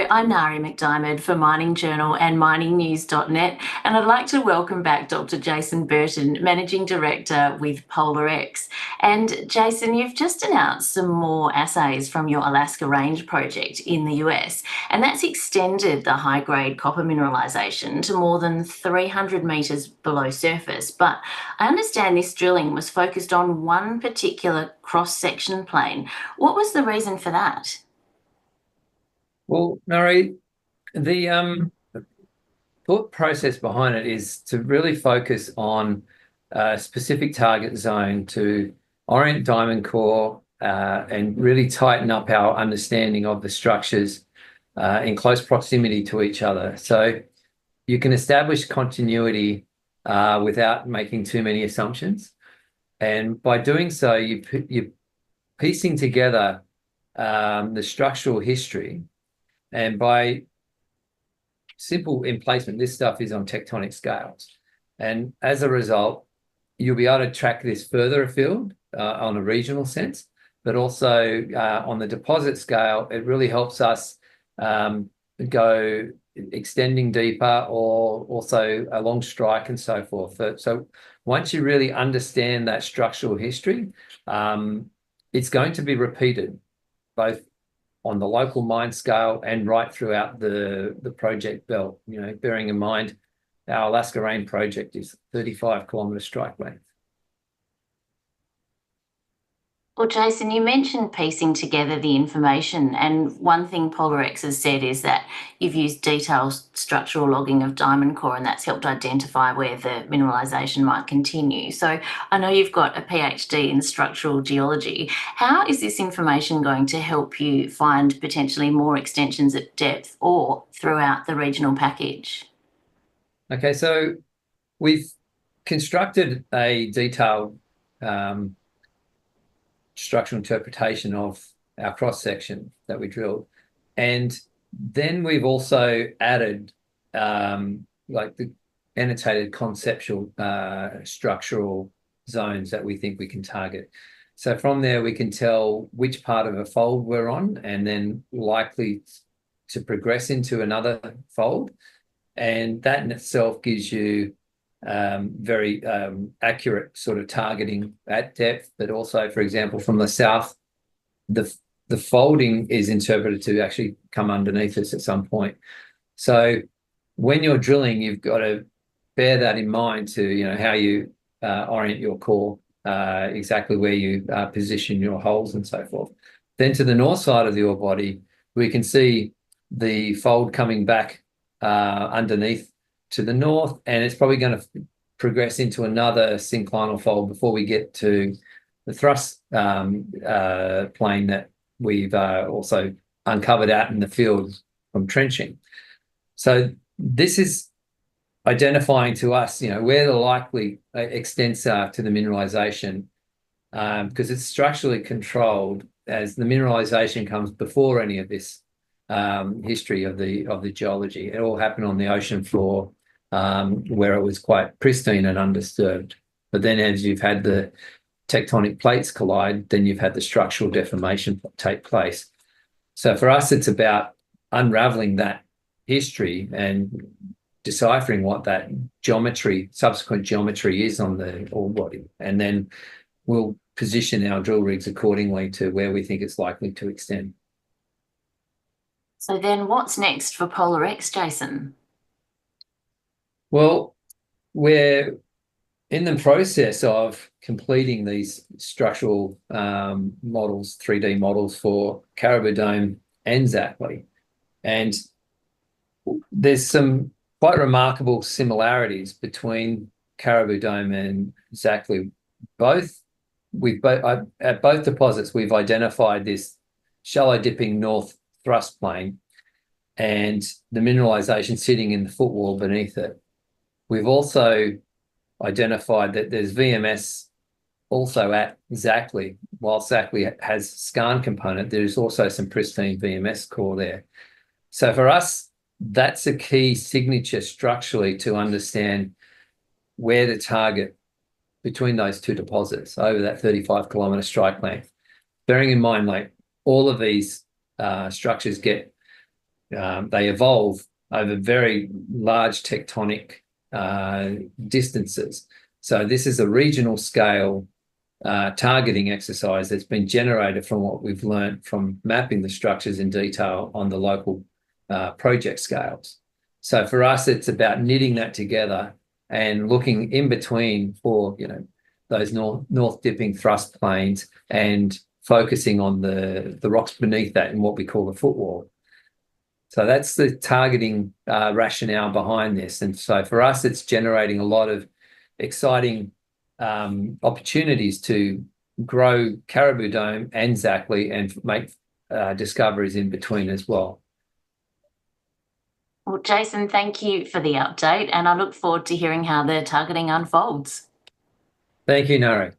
I'm Nari McDiarmid for Mining Journal and miningnews.net, and I'd like to welcome back Dr. Jason Berton, Managing Director with PolarX. And Jason, you've just announced some more assays from your Alaska Range project in the US, and that's extended the high-grade copper mineralisation to more than 300 metres below surface. But I understand this drilling was focused on one particular cross-section plane. What was the reason for that? Well, Murray, the thought process behind it is to really focus on a specific target zone to orient diamond core and really tighten up our understanding of the structures in close proximity to each other. So you can establish continuity without making too many assumptions. And by doing so, you're piecing together the structural history. And by simple emplacement, this stuff is on tectonic scales. And as a result, you'll be able to track this further afield on a regional sense, but also on the deposit scale, it really helps us go extending deeper or also along strike and so forth. So once you really understand that structural history, it's going to be repeated both on the local mine scale and right throughout the project belt, bearing in mind our Alaska Range project is 35-kilometre strike length. Well, Jason, you mentioned piecing together the information, and one thing PolarX has said is that you've used detailed structural logging of diamond core, and that's helped identify where the mineralisation might continue. So I know you've got a PhD in structural geology. How is this information going to help you find potentially more extensions at depth or throughout the regional package? Okay, so we've constructed a detailed structural interpretation of our cross-section that we drilled. And then we've also added like the annotated conceptual structural zones that we think we can target. So from there, we can tell which part of a fold we're on and then likely to progress into another fold. And that in itself gives you very accurate sort of targeting at depth, but also, for example, from the south, the folding is interpreted to actually come underneath us at some point. So when you're drilling, you've got to bear that in mind to how you orient your core, exactly where you position your holes and so forth. Then to the north side of the ore body, we can see the fold coming back underneath to the north, and it's probably going to progress into another synclinal fold before we get to the thrust plane that we've also uncovered out in the field from trenching. So this is identifying to us, where the likely extents are to the mineralisation, because it's structurally controlled as the mineralisation comes before any of this history of the geology. It all happened on the ocean floor, where it was quite pristine and undisturbed. But then as you've had the tectonic plates collide, then you've had the structural deformation take place. So for us, it's about unraveling that history and deciphering what that subsequent geometry is on the ore body. And then we'll position our drill rigs accordingly to where we think it's likely to extend. So then what's next for PolarX, Jason? Well, we're in the process of completing these structural models, 3D models for Caribou Dome and Zackly. And there's some quite remarkable similarities between Caribou Dome and Zackly. At both deposits, we've identified this shallow dipping north thrust plane and the mineralisation sitting in the footwall beneath it. We've also identified that there's VMS also at Zackly. While Zackly has skarn component, there's also some pristine VMS core there. So for us, that's a key signature structurally to understand where to target between those two deposits over that 35-kilometre strike length. Bearing in mind, like all of these structures get they evolve over very large tectonic distances. So this is a regional scale targeting exercise that's been generated from what we've learned from mapping the structures in detail on the local project scales. So for us, it's about knitting that together and looking in between for, those north dipping thrust planes and focusing on the rocks beneath that in what we call the footwall. So that's the targeting rationale behind this. And so for us, it's generating a lot of exciting opportunities to grow Caribou Dome and Zackly and make discoveries in between as well. Well, Jason, thank you for the update, and I look forward to hearing how the targeting unfolds. Thank you, Nari.